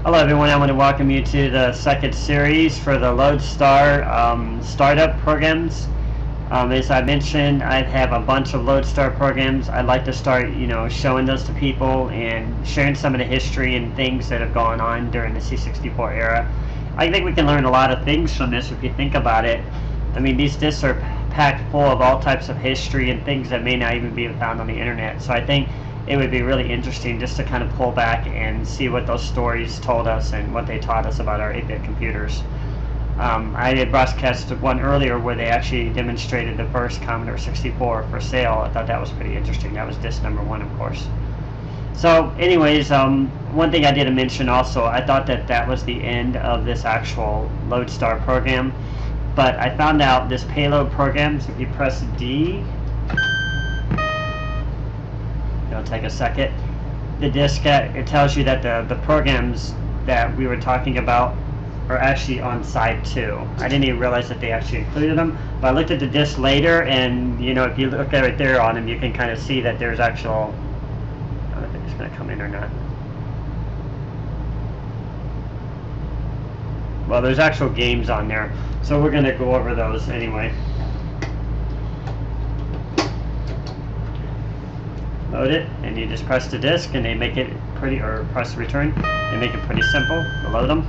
Hello everyone, I want to welcome you to the second series for the Loadstar startup programs. As I mentioned, I have a bunch of Loadstar programs. I'd like to start, showing those to people and sharing some of the history and things that have gone on during the C64 era. I think we can learn a lot of things from this if you think about it. I mean, these discs are packed full of all types of history and things that may not even be found on the internet. So I think it would be really interesting just to kind of pull back and see what those stories told us and what they taught us about our 8-bit computers. I did broadcast one earlier where they actually demonstrated the first Commodore 64 for sale. I thought that was pretty interesting. That was disc number 1, of course. So anyways, one thing I did mention also, I thought that was the end of this actual Loadstar program, but I found out this payload programs, if you press D, it'll take a second. The disk, it tells you that the programs that we were talking about are actually on side 2. I didn't even realize that they actually included them, but I looked at the disk later, and if you look right there on them, you can kind of see that there's actual, I don't know if it's going to come in or not. Well, there's actual games on there, so we're going to go over those anyway. Load it, and you just press the disk, and they make it pretty, or press return. They make it pretty simple to load them.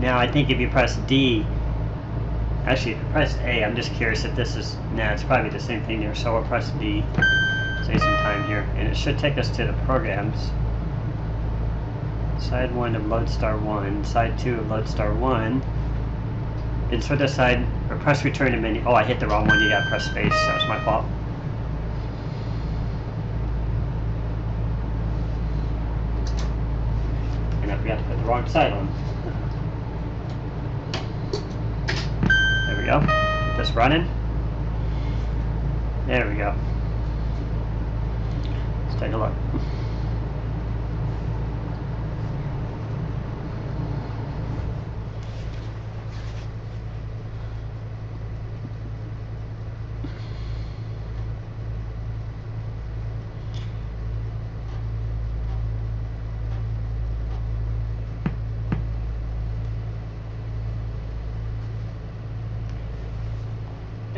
Now, I think if you press D, actually, if you press A, I'm just curious if this is, it's probably the same thing here. So we'll press D, save some time here, and it should take us to the programs. Side 1 of Loadstar 1, side 2 of Loadstar 1. Insert the side, or press return to menu. Oh, I hit the wrong one. You gotta press space. That was my fault. And I forgot to put the wrong side on. There we go. Get this running. There we go. Let's take a look.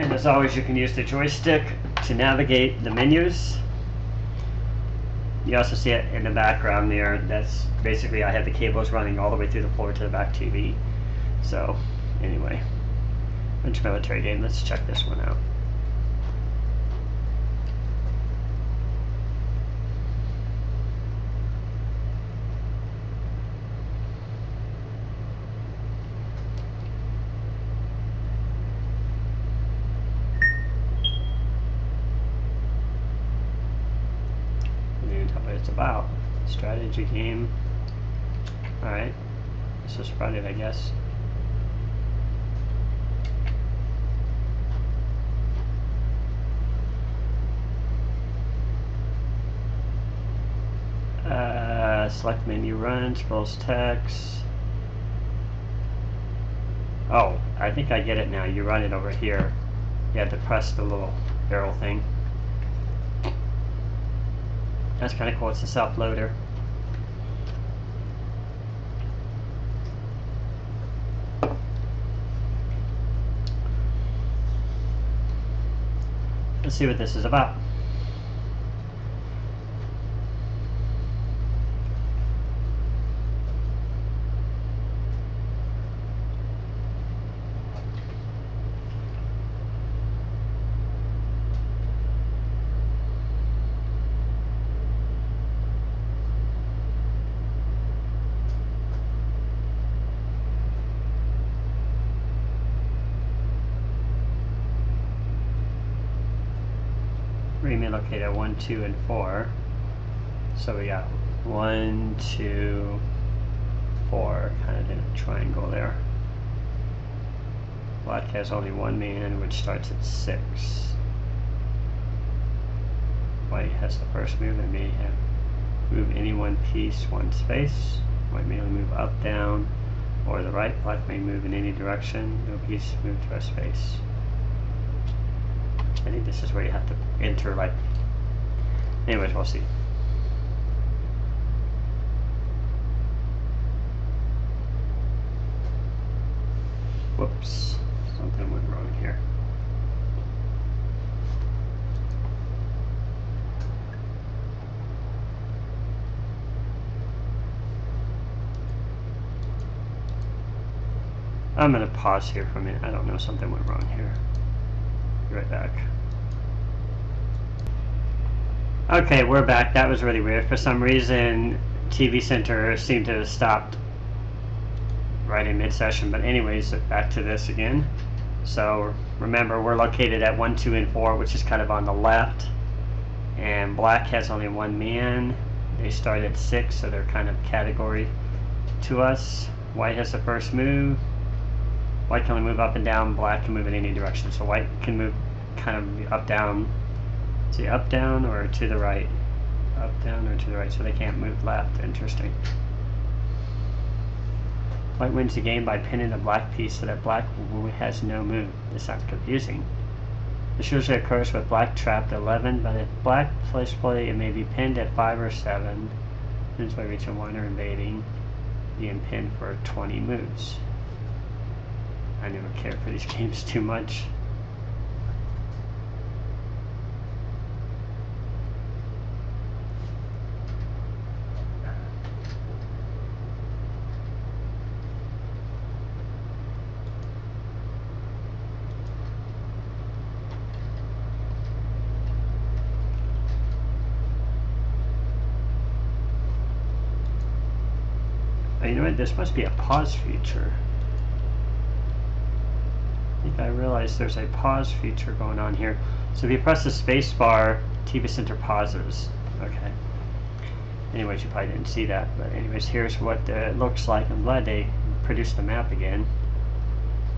And as always, you can use the joystick to navigate the menus. You also see it in the background there. That's basically, I have the cables running all the way through the floor to the back TV. So, anyway, French military game. Let's check this one out. What it's about. Strategy game. Alright. This is Friday, I guess. Select menu run, scrolls text. Oh, I think I get it now. You run it over here. You have to press the little arrow thing. That's kind of cool. It's a self-loader. Let's see what this is about. Remain located 1, 2, and 4. So we got 1, 2, 4, kind of in a triangle there. Black has only one man, which starts at 6. White has the first move and may have move any one piece, one space. White may only move up, down, or the right. Black may move in any direction. No piece move to a space. I think this is where you have to enter like Anyways, we'll see. Whoops, something went wrong here. I'm going to pause here for a minute. I don't know, something went wrong here. Be right back. Okay, we're back. That was really weird. For some reason, TVCenter seemed to have stopped right in mid-session. But anyways, back to this again. So remember, we're located at 1, 2, and 4, which is kind of on the left. And black has only one man. They start at 6, so they're kind of category to us. White has the first move. White can only move up and down. Black can move in any direction. So white can move kind of up, down. See, up, down, or to the right. Up, down, or to the right. So they can't move left. Interesting. White wins the game by pinning a black piece so that black has no move. This sounds confusing. This usually occurs with black trapped 11, but if black plays play, it may be pinned at 5 or 7. Wins by reaching 1 or invading, being pinned for 20 moves. I never cared for these games too much. You know what? This must be a pause feature. I think I realized there's a pause feature going on here. So if you press the space bar, TVCenter pauses. Okay. Anyways, you probably didn't see that. But anyways, here's what it looks like. I'm glad they produced the map again.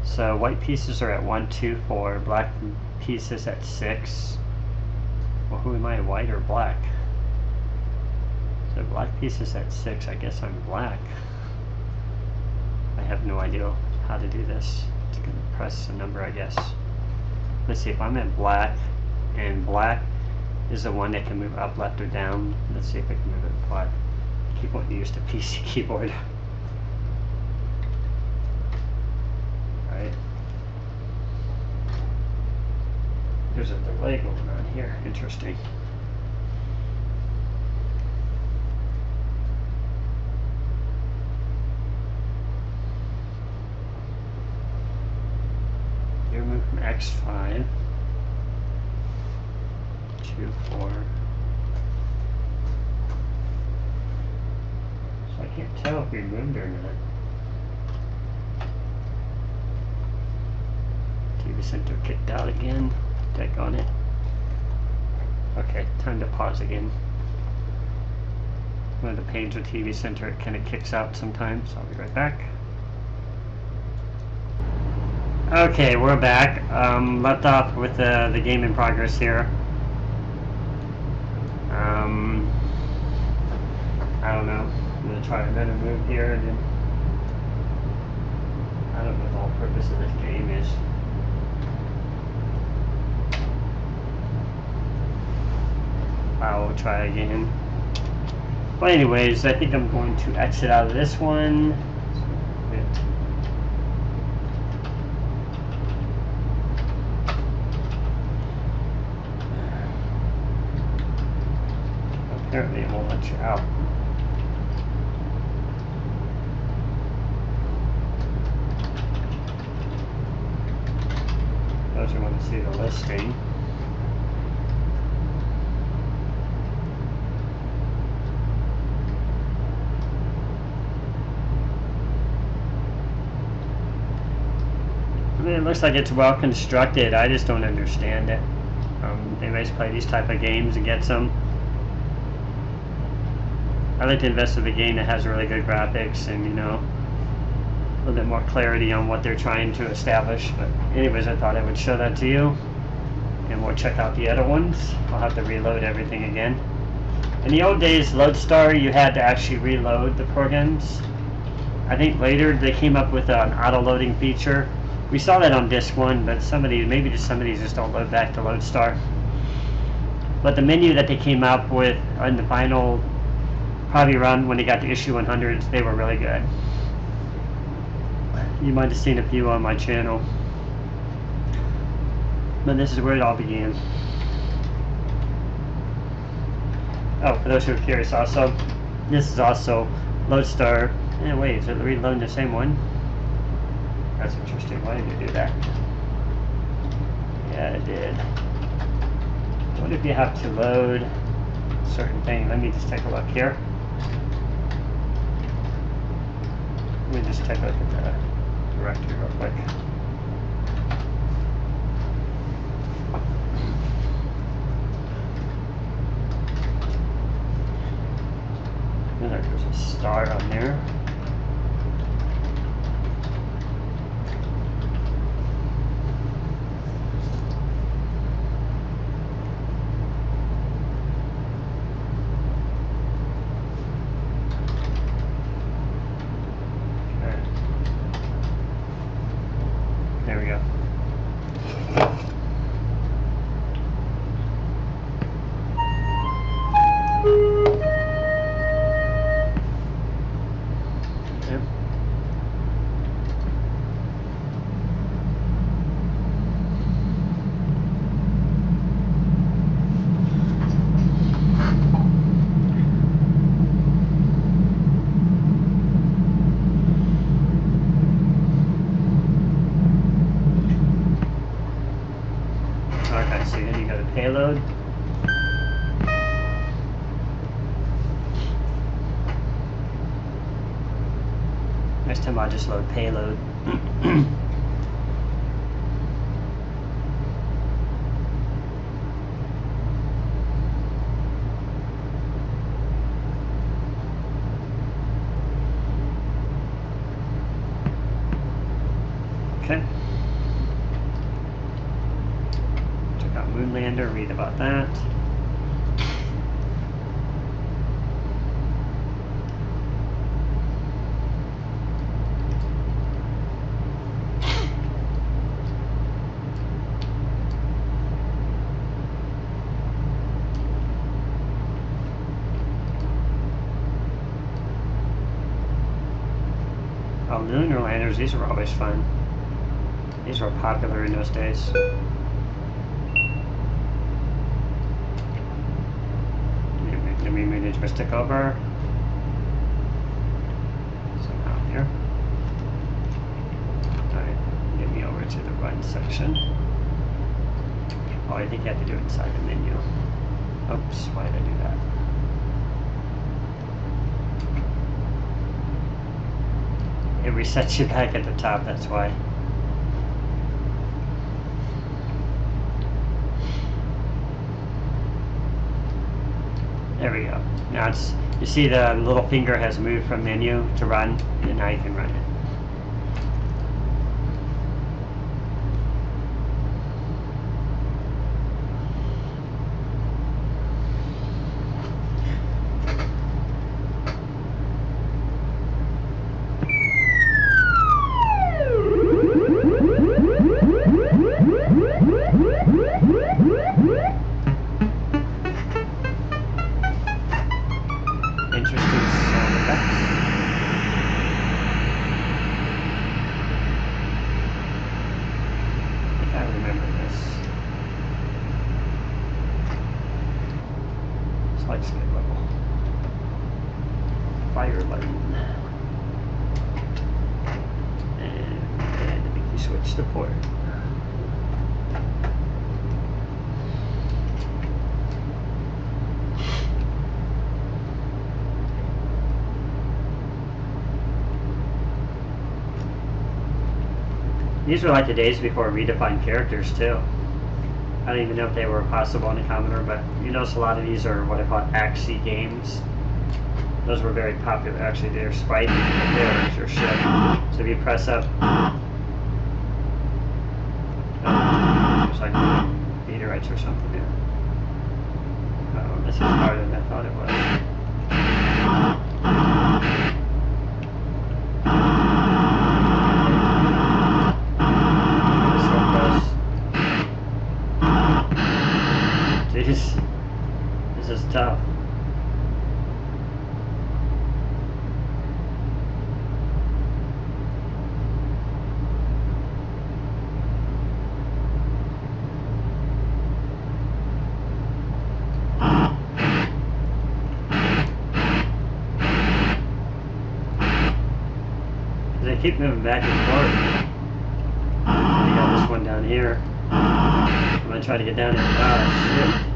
So white pieces are at 1, 2, 4. Black pieces at 6. Well, who am I, white or black? So black pieces at 6. I guess I'm black. I have no idea how to do this. I'm going to press a number, I guess. Let's see if I'm at black, and black is the one that can move up, left, or down. Let's see if I can move it black. I keep wanting to use the PC keyboard. Alright. There's a delay going on here. Interesting. You move from X5 to 4. So I can't tell if we moved or not. TVCenter kicked out again. Deck on it. Okay, time to pause again. One of the pains with TVCenter, it kind of kicks out sometimes. I'll be right back. Okay, we're back. Left off with the game in progress here. I don't know. I'm going to try another move here. And then I don't know what the whole purpose of this game is. I will try again. But anyways, I think I'm going to exit out of this one. Apparently it won't let you out. Those who want to see the listing. I mean, it looks like it's well constructed. I just don't understand it. Anyways, play these type of games and get some. I like to invest in a game that has really good graphics and, you know, a little bit more clarity on what they're trying to establish. But anyways, I thought I would show that to you. And we'll check out the other ones. I'll have to reload everything again. In the old days, Loadstar, you had to actually reload the programs. I think later they came up with an auto-loading feature. We saw that on disc 1, but maybe some of these just don't load back to Loadstar. But the menu that they came up with on the final probably run when they got to issue 100s, they were really good. You might have seen a few on my channel. But this is where it all began. Oh, for those who are curious also, this is also Loadstar. Wait, is it reloading the same one? That's interesting. Why did you do that? Yeah, it did. What if you have to load a certain thing? Let me just take a look here. Let me just take a look at the directory real quick. There's a star on there. Okay. There we go. Okay, so then you go to payload. Next time I'll just load payload. Okay. Check out Moonlander, read about that. Oh, lunar landers, these are always fun. These were popular in those days. Let me move the joystick over. Somehow here. Alright, get me over to the run section. Oh, I think you have to do it inside the menu. Oops, why did I do that? It resets you back at the top, that's why. There we go. Now it's, you see the little finger has moved from menu to run, and now you can run it. Fire button, and make you switch the port. These were like the days before redefined characters too. I don't even know if they were possible on the Commodore, but you notice a lot of these are what I call AXI games. Those were very popular. Actually, they're Spidey, but there's your ship. So if you press up, there's like meteorites or something there. Oh, this is harder than I thought it was. So close. Jeez. This is tough. They keep moving back and forth. I got this one down here. I'm gonna try to get down there. Oh shit.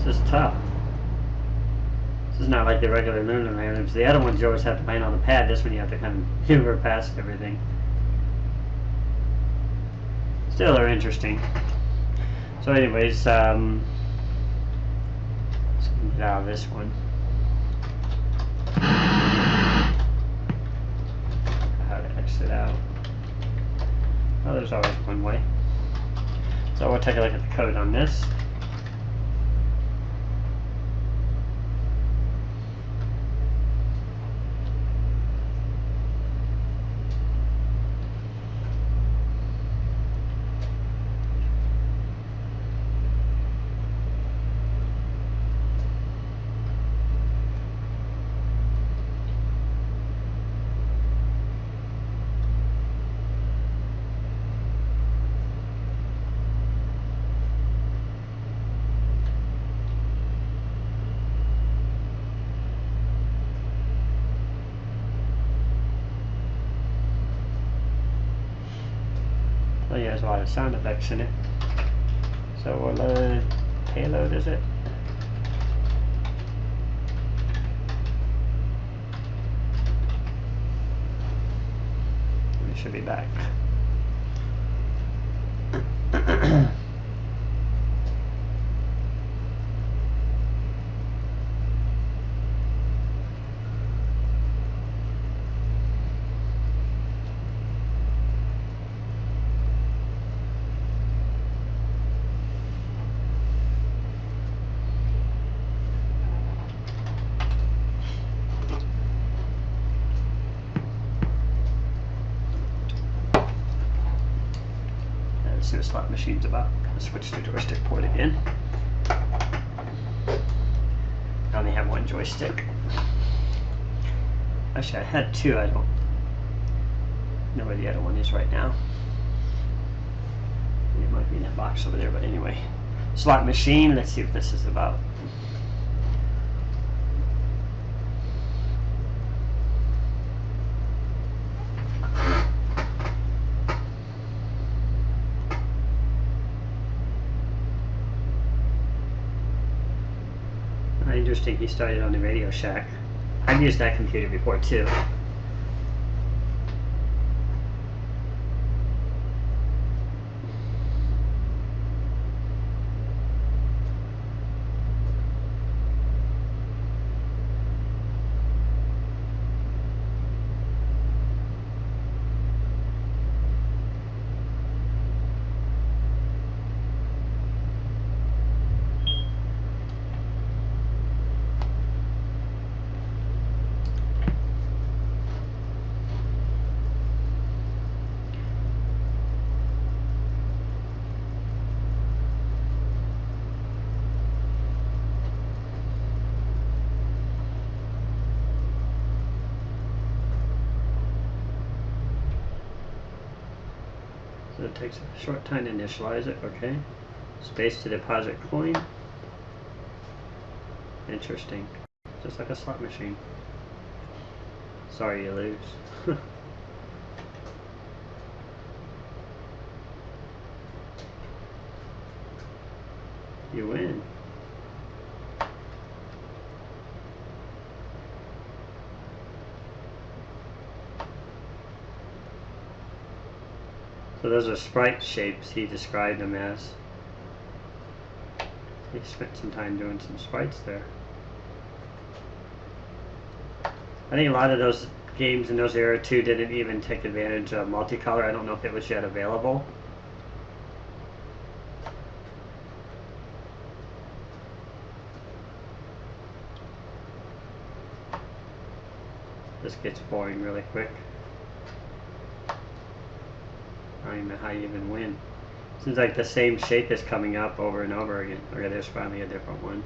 This is tough. This is not like the regular lunar randoms. The other ones you always have to land on the pad. This one you have to kind of maneuver past everything. Still, they're interesting. So anyways, let's get out of this one. How to exit out. Oh, there's always one way. So we'll take a look at the code on this. Oh yeah, there's a lot of sound effects in it. So we'll load payload, is it? We should be back. Let's see what slot machine's about. Let's switch to joystick port again. I only have one joystick. Actually, I had two. I don't know where the other one is right now. It might be in that box over there, but anyway. Slot machine, let's see what this is about. Interesting, he started on the Radio Shack. I've used that computer before too. So it takes a short time to initialize it, okay. Space to deposit coin. Interesting. Just like a slot machine. Sorry you lose. You win. So those are sprite shapes, he described them as. He spent some time doing some sprites there. I think a lot of those games in those era too didn't even take advantage of multicolor. I don't know if it was yet available. This gets boring really quick. I don't even know how you even win. Seems like the same shape is coming up over and over again. Okay, there's finally a different one.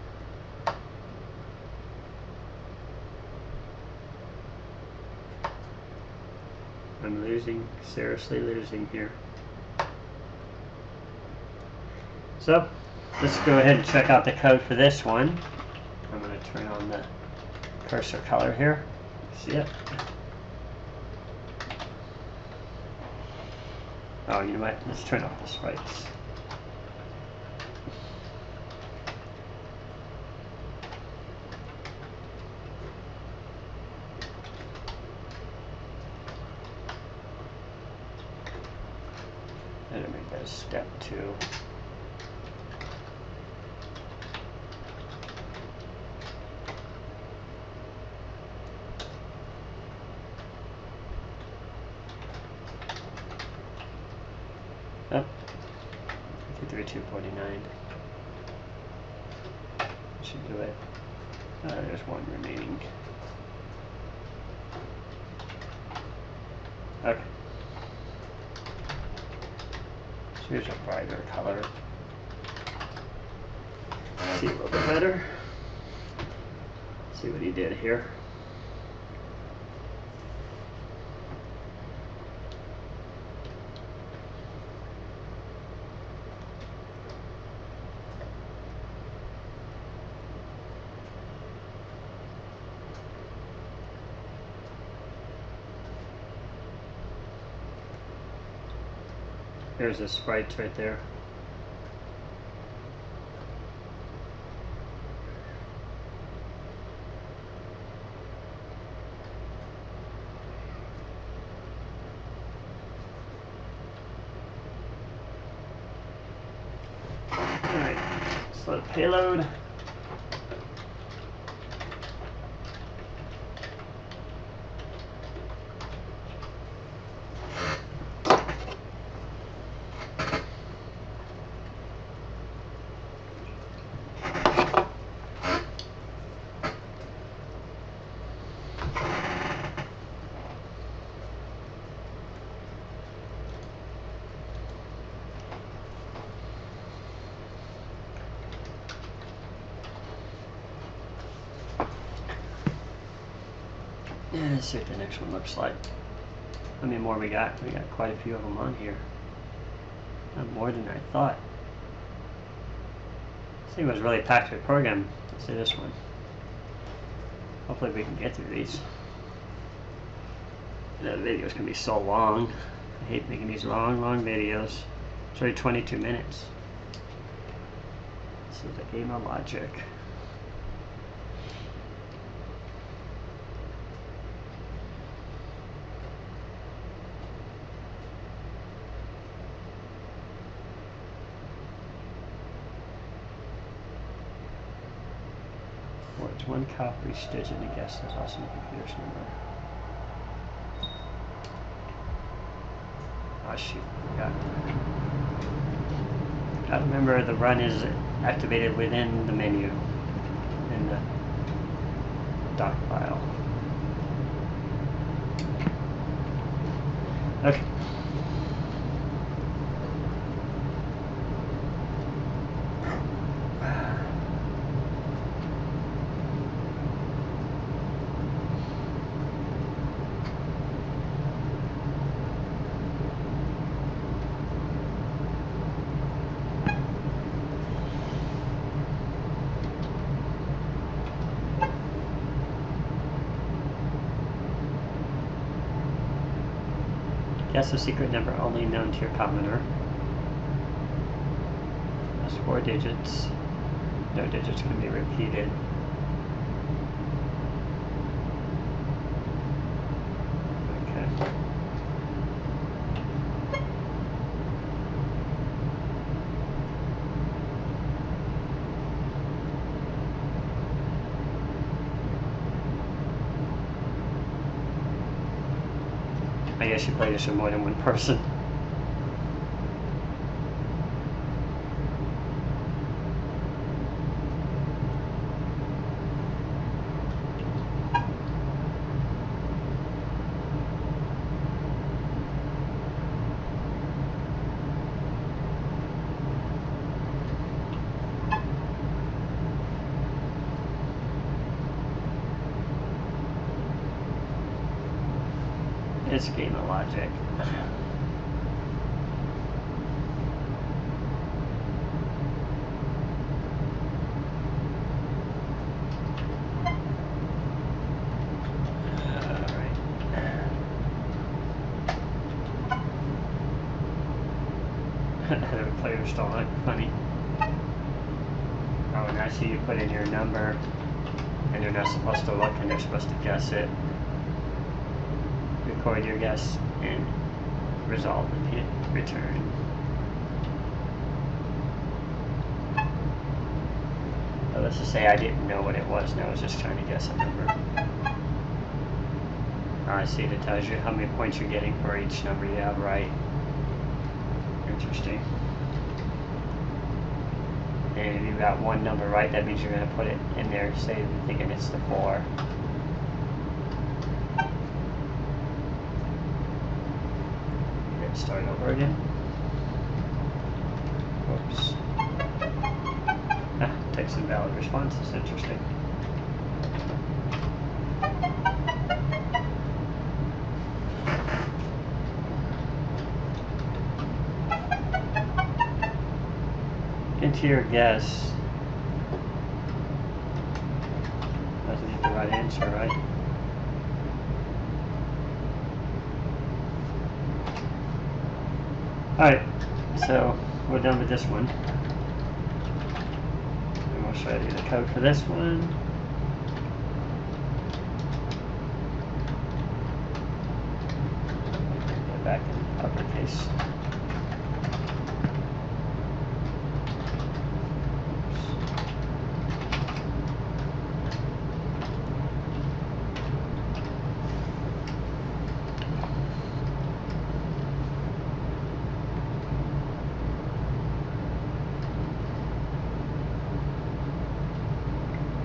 I'm losing, seriously losing here. So, let's go ahead and check out the code for this one. I'm going to turn on the cursor color here. See it? Oh, you know what? Let's turn off the sprites. And make that step 2. Oh, 53,249. Should do it. There's one remaining. Okay. So here's a brighter color. See a little bit better. See what he did here. There's the sprites right there. Alright, let's let it payload. Yeah, let's see what the next one looks like. How many more we got? We got quite a few of them on here. Not more than I thought. This thing was really packed with program. Let's see this one. Hopefully we can get through these. The video's gonna be so long. I hate making these long videos. It's already 22 minutes. This is a game of logic. It's one copy stitch and a guess that's also the computer's number. Oh shoot, I forgot. Gotta remember the run is activated within the menu in the doc file. Okay. Guess the secret number only known to your Commodore. That's 4 digits. No digits can be repeated. Okay. I guess you play this with more than one person. this game of logic. Other players don't look funny. Oh, and I see you put in your number, and they're not supposed to look, and they're supposed to guess it. Record your guess and result and hit return. So let's just say I didn't know what it was, and I was just trying to guess a number. Oh, I see it tells you how many points you're getting for each number you have right. Interesting. And if you got one number right, that means you're going to put it in there, say you're thinking it's the 4. Let's start over again. Whoops. Ah, text invalid response is interesting. Into your guess. Doesn't have the right answer, right? Alright, so we're done with this one. And we'll show you the code for this one. Get back in uppercase.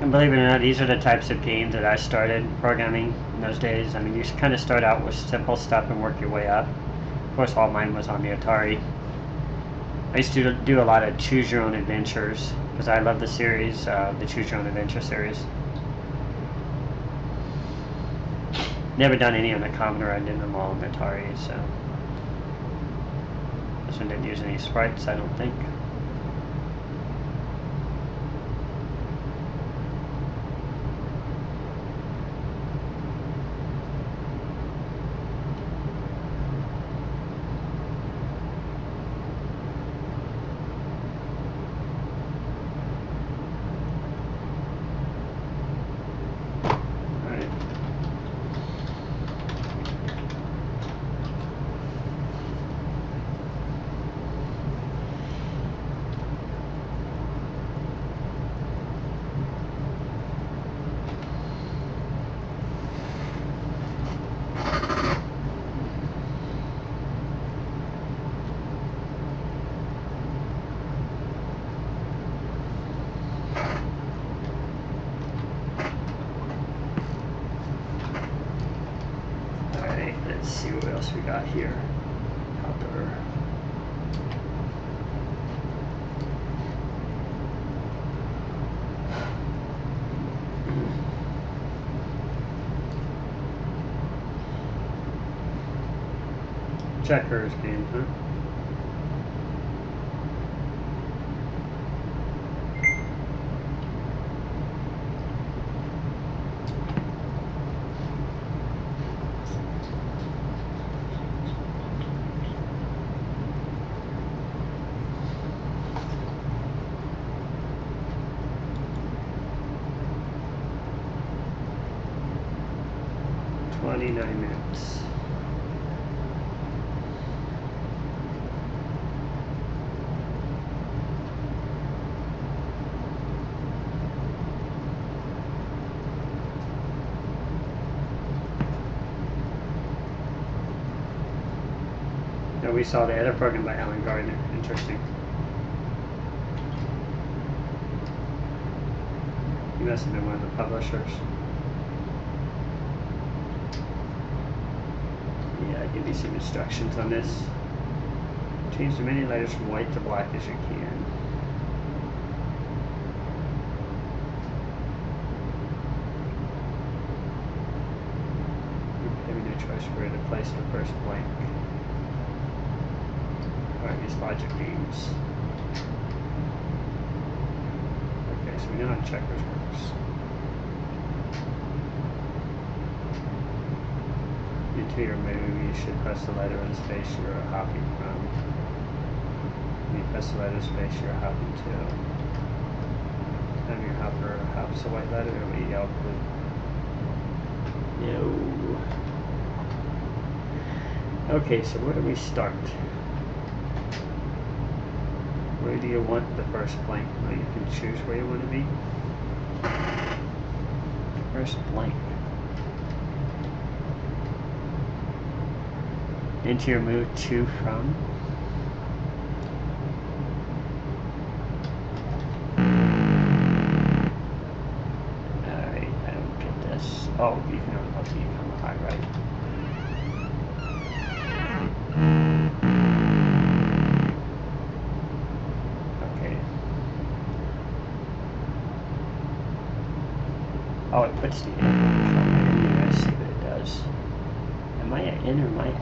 And believe it or not, these are the types of games that I started programming in those days. I mean, you kind of start out with simple stuff and work your way up. Of course, all mine was on the Atari. I used to do a lot of Choose Your Own Adventures, because I love the series, the Choose Your Own Adventure series. Never done any on the Commodore, I did them all on the Atari, so. This one didn't use any sprites, I don't think. Let's see what else we got here. Cover. Checkers game, huh? Minutes. Now we saw the other program by Alan Gardner. Interesting. He must have been one of the publishers. Give you some instructions on this. Change the many letters from white to black as you can. Having a choice where to place the first blank. Alright, these logic beams. Okay, so we know how checkers works. Into your move, you should press the letter and space you're hopping from. When you press the letter space, you're hopping to. Time your hopper hops the white letter, or we yell blue. No. Okay, so where do we start? Where do you want the first blank? Well, you can choose where you want to be. First blank. Into your move to from. Alright, I don't get this. Oh, you can on the high right. Okay. Oh, it puts the in there. I see what it does. Am I at in or am I at?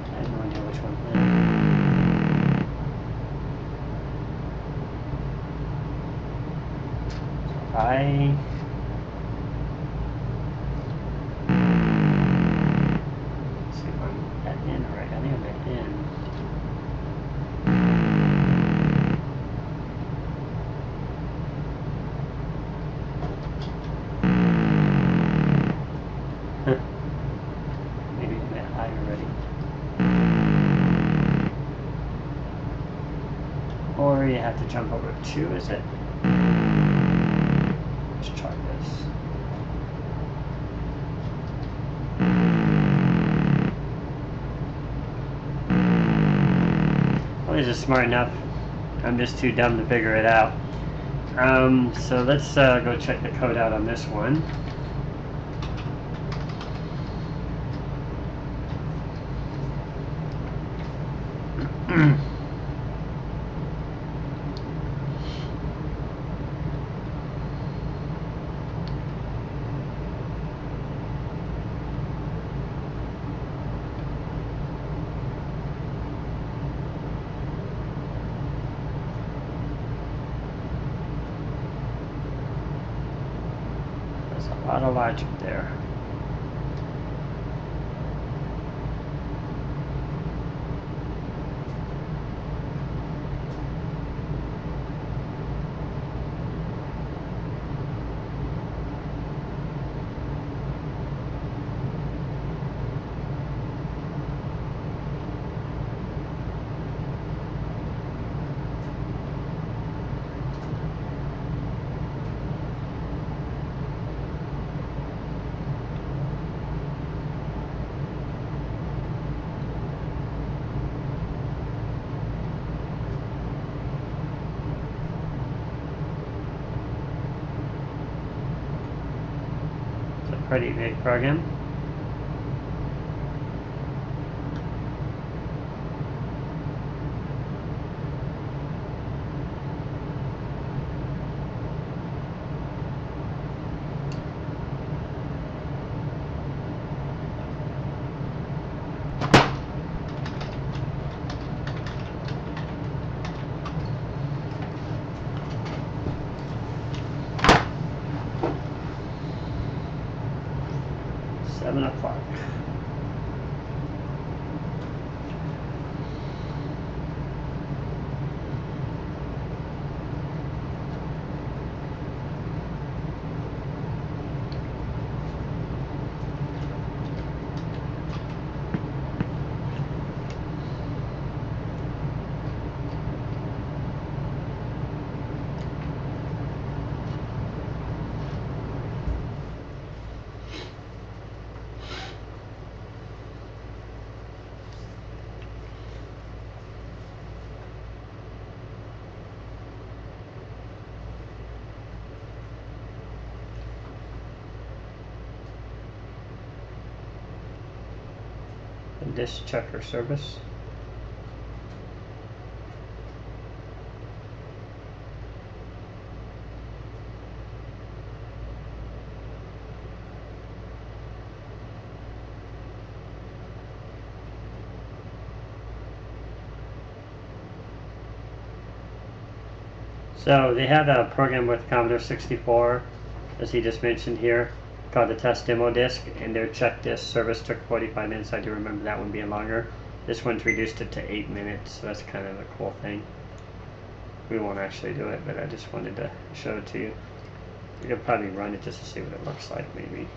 I have no idea which one. So let's see if I'm at in right. I think I'm at in. Maybe I'm at high already. Or you have to jump over 2, is it? Let's try this. Well, this is smart enough. I'm just too dumb to figure it out. So let's go check the code out on this one. There's a lot of logic there. Pretty big program. Seven o'clock. Disk checker service. So they have a program with Commodore 64, as he just mentioned here, called the test demo disk, and their check disk service took 45 minutes. I do remember that one being longer. This one's reduced it to 8 minutes, so that's kind of a cool thing. We won't actually do it, but I just wanted to show it to you. You'll probably run it just to see what it looks like, maybe.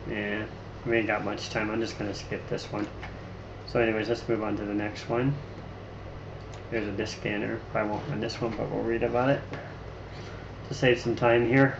Yeah, we ain't got much time. I'm just going to skip this one. So anyways, let's move on to the next one. There's a disk scanner. I won't run this one, but we'll read about it to save some time here.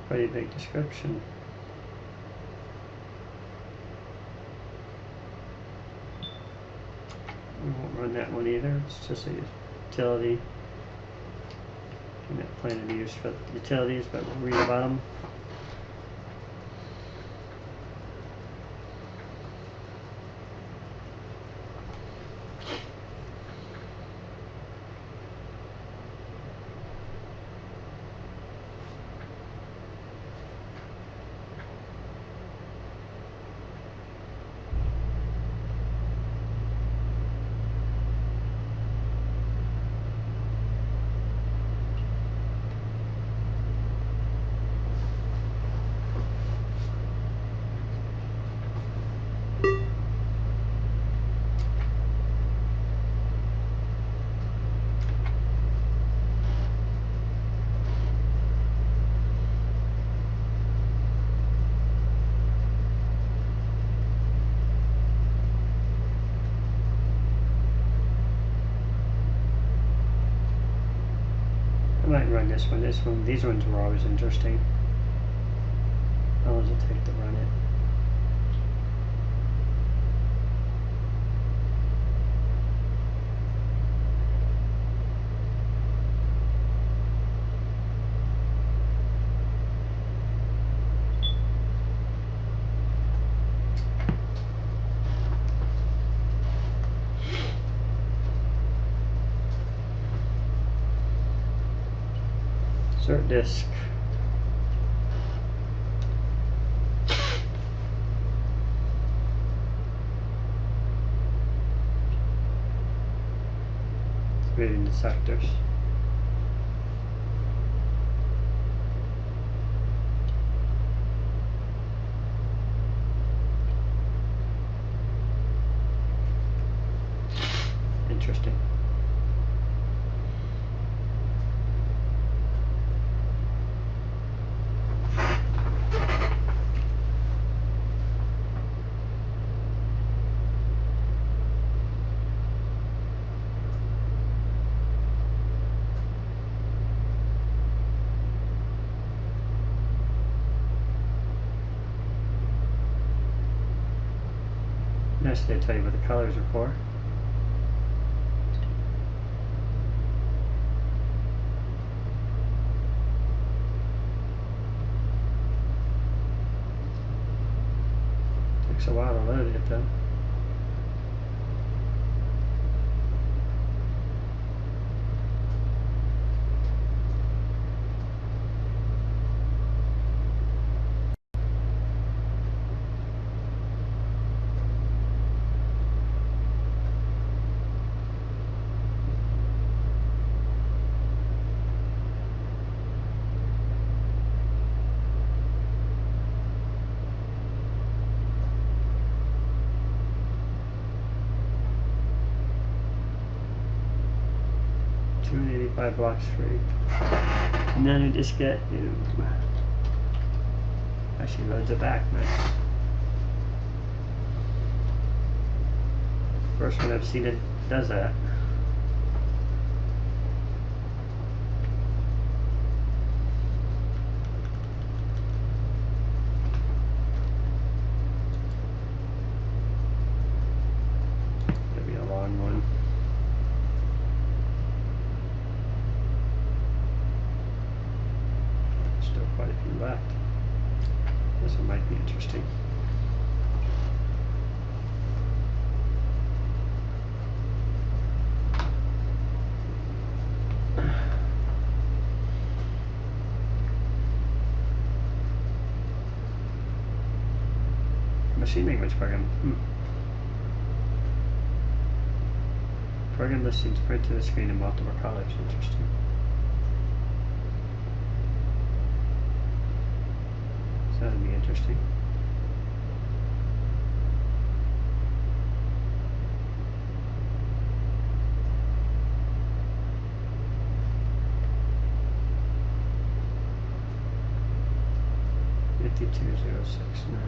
Pretty big description. We won't run that one either. It's just a utility. I'm not planning to use for utilities, but we'll read about them. I might run this one. These ones were always interesting. How long does it take to run it? Insert disk. Reading the sectors. Interesting. Nice they tell you what the colors are for. Takes a while to load it though. Blocks free. And then we just get actually loads it back. Nice. First one I've seen it does that. It'll be a long one. Still quite a few left. This one might be interesting. Machine language program. Program listings print to the screen in multiple colors. Interesting. So that'd be interesting. $52,069.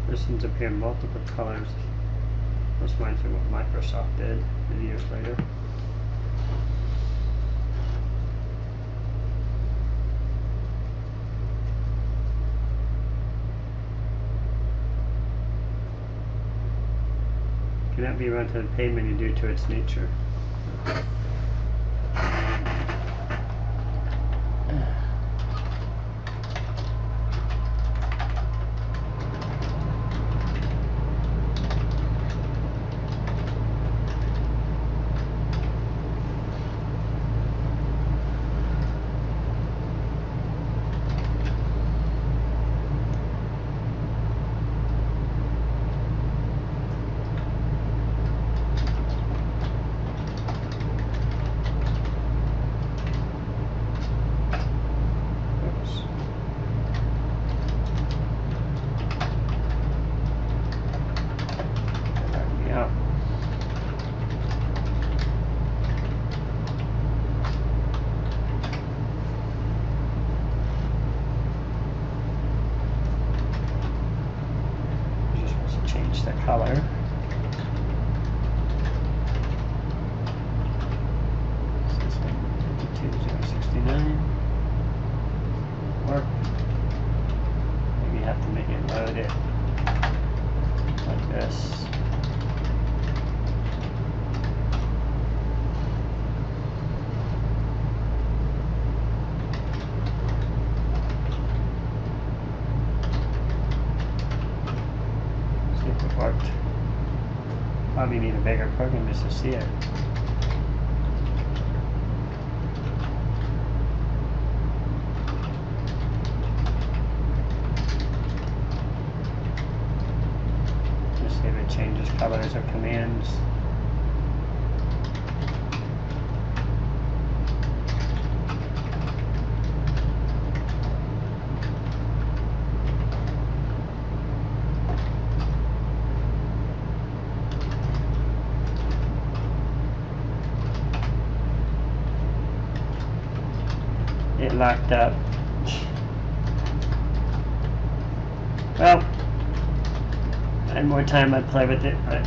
Listings appear in multiple colors. This reminds me of what Microsoft did many years later. Cannot be run to the paid menu due to its nature. Change the color. System 52069. Or maybe you have to make it load it like this. Worked. Probably need a bigger program just to see it. Just see if it changes colors or commands. It locked up. Well, I had more time, I'd play with it, but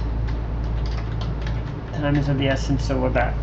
time is of the essence, so we're back.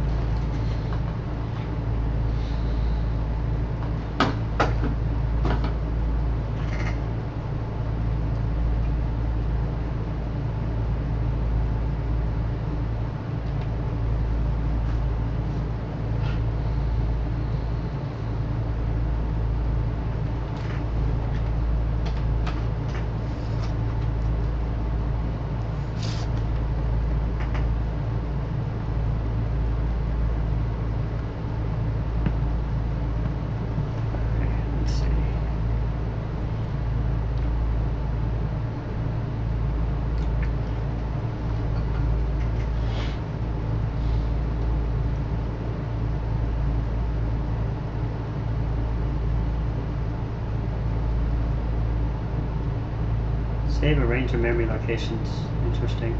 Save a range of memory locations. Interesting.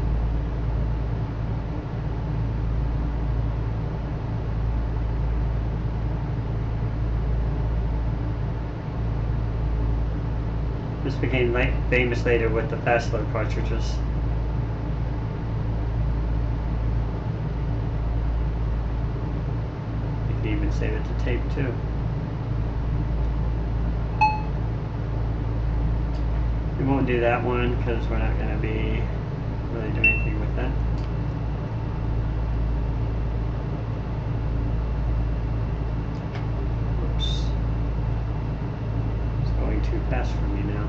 This became famous later with the fast load cartridges. You can even save it to tape too. We won't do that one because we're not going to be really doing anything with that. Whoops. It's going too fast for me now.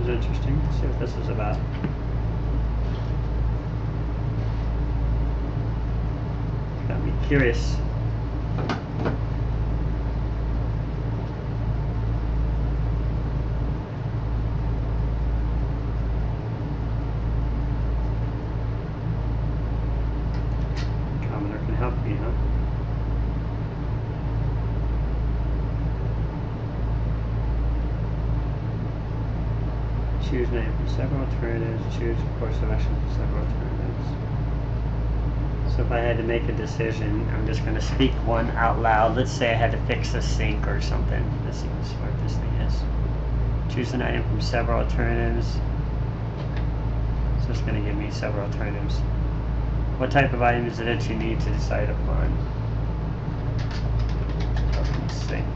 Interesting. Let's see what this is about. Got me curious. Commodore can help me, huh? Choose name from several alternatives. Choose course of action from several alternatives. So if I had to make a decision, I'm just going to speak one out loud. Let's say I had to fix a sink or something. Let's see how smart this thing is. Choose an item from several alternatives. So it's going to give me several alternatives. What type of item is it that you need to decide upon? Broken sink.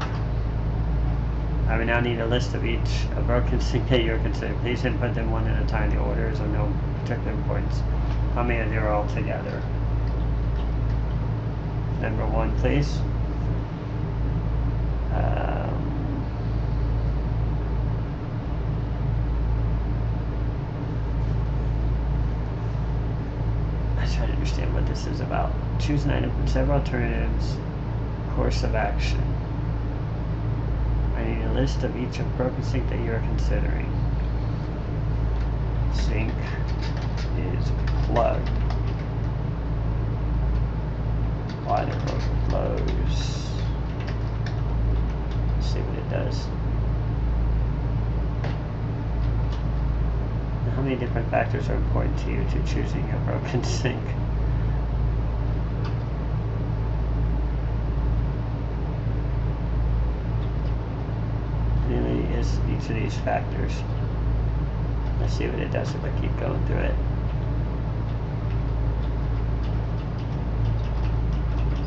I will now need a list of each broken sink that you're considering. Please input them one at a time. The order is of no particular importance. How many are there all together? Number 1, please. I try to understand what this is about. Choose an item from several alternatives. Course of action. I need a list of each broken sink that you are considering. Sink is plugged. Water overflows. Let's see what it does. How many different factors are important to you to choosing a broken sink? Is each of these factors. Let's see what it does if I keep going through it.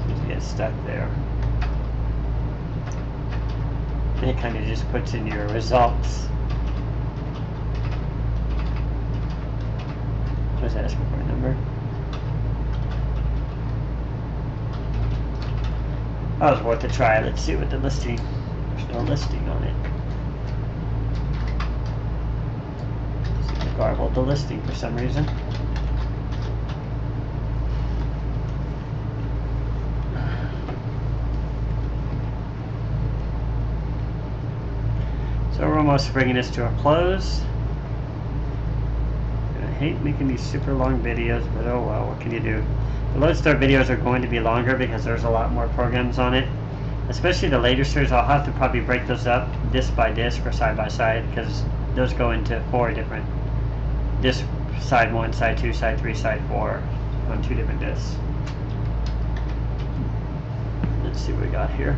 Seems to get stuck there. And it kind of just puts in your results. What's that asking for a number? That was worth a try. Let's see what the listing. There's no listing on it. Garbled the listing for some reason. So we're almost bringing this to a close. I hate making these super long videos, but oh well, what can you do? The Loadstar videos are going to be longer because there's a lot more programs on it. Especially the later series, I'll have to probably break those up disc by disc or side by side because those go into 4 different disc, side 1, side 2, side 3, side 4 on 2 different discs. Let's see what we got here.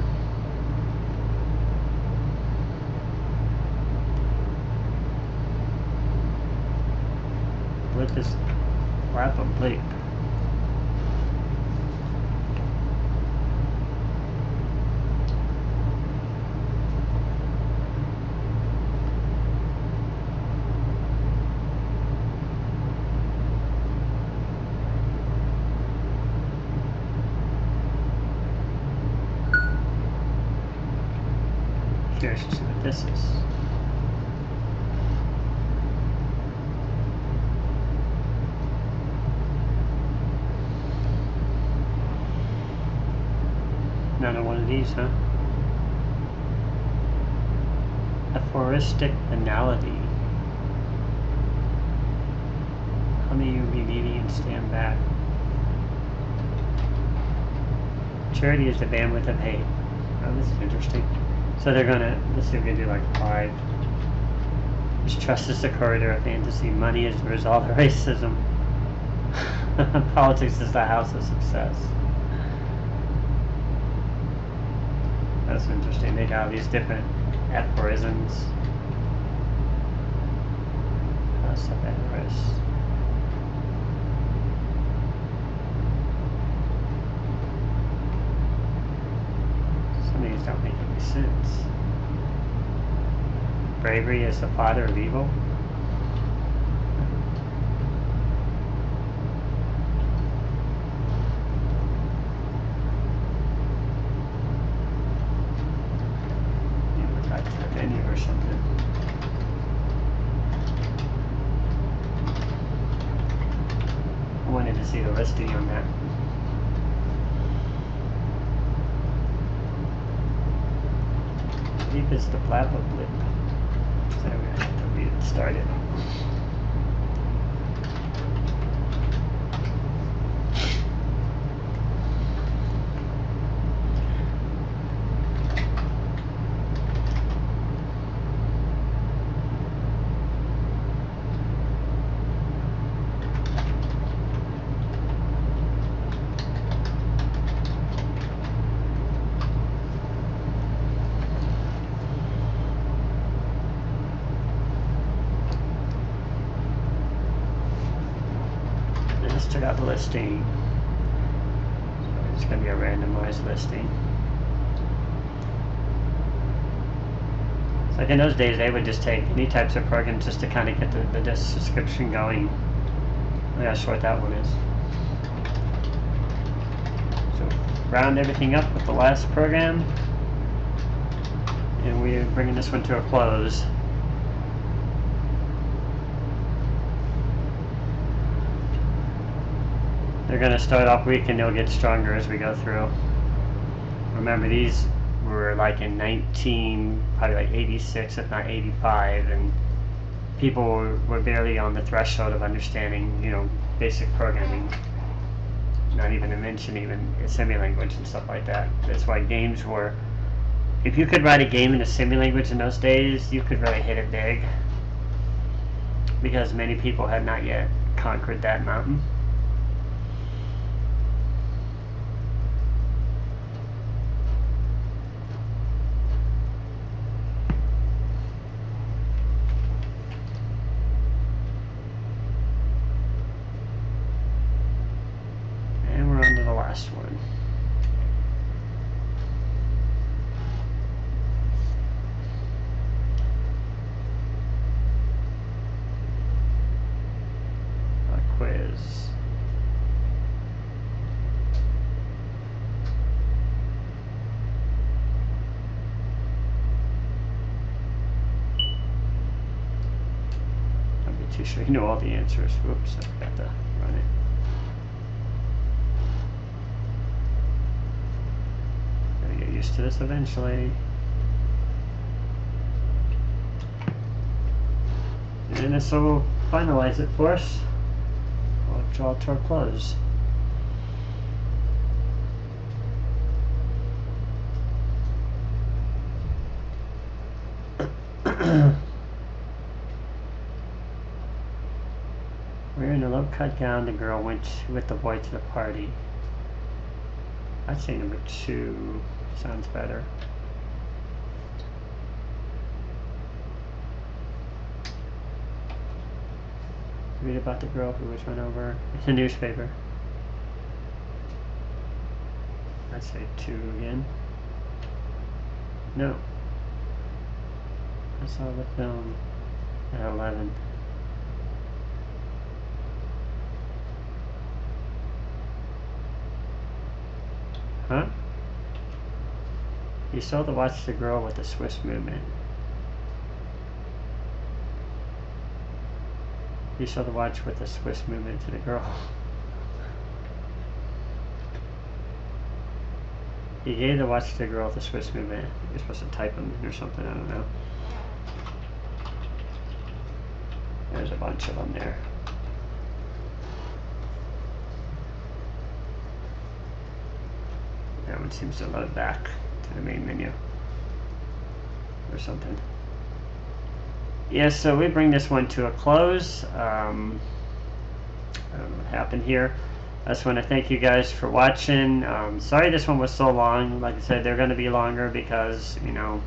Let this wrap up bleep. Curious to see what this is. Another one of these, huh? aphoristic banality. How many you be needy and stand back? Charity is the bandwidth of hate. Oh, this is interesting. So they're gonna, let's see if we can do like 5. Trust is the corridor of fantasy. Money is the result of racism. Politics is the house of success. That's interesting. They got all these different aphorisms. House of avarice. Some of these don't make any sense. Bravery is the father of evil. Back to the menu or something. I wanted to see the listing on that. Deep is the flap of lip. So we're going to have to read it started. Check out the listing. So it's going to be a randomized listing. It's like in those days, they would just take any types of programs just to kind of get the description going. Look how short that one is. So round everything up with the last program, and we're bringing this one to a close. They're going to start off weak and they'll get stronger as we go through. Remember, these were like in probably like 86, if not 85, and people were barely on the threshold of understanding, you know, basic programming. Not even to mention even assembly language and stuff like that. That's why games were, if you could write a game in assembly language in those days, you could really hit it big. Because many people had not yet conquered that mountain. Last one. A quiz. Don't be too sure you know all the answers. Whoops, I forgot to run it. Get used to this eventually. And this will finalize it for us. We'll draw to our close. Wearing a low-cut gown, the girl went with the boy to the party. I'd say number 2 sounds better. Read about the girl who was run over. It's a newspaper. I'd say 2 again. No. I saw the film at 11. Huh? You saw the watch the girl with the Swiss movement. You saw the watch with the Swiss movement to the girl. He gave the watch to the girl with the Swiss movement. You're supposed to type them or something, I don't know. bunch of them there. That one seems to load back to the main menu or something. Yeah, so we bring this one to a close. I don't know what happened here. I just want to thank you guys for watching. Sorry this one was so long. Like I said, they're going to be longer because, you know,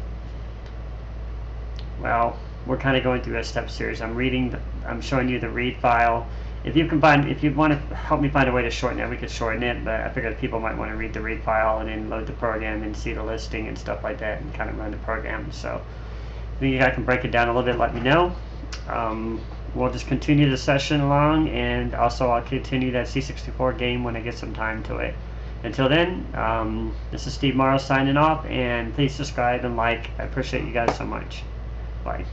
well, we're kind of going through a step series. I'm showing you the read file. If you want to help me find a way to shorten it, we could shorten it, but I figured people might want to read the read file and then load the program and see the listing and stuff like that and kind of run the program. So if you guys can break it down a little bit, let me know. We'll just continue the session along, and also I'll continue that C64 game when I get some time to it. Until then, this is Steve Morrow signing off, and please subscribe and like. I appreciate you guys so much. Bye.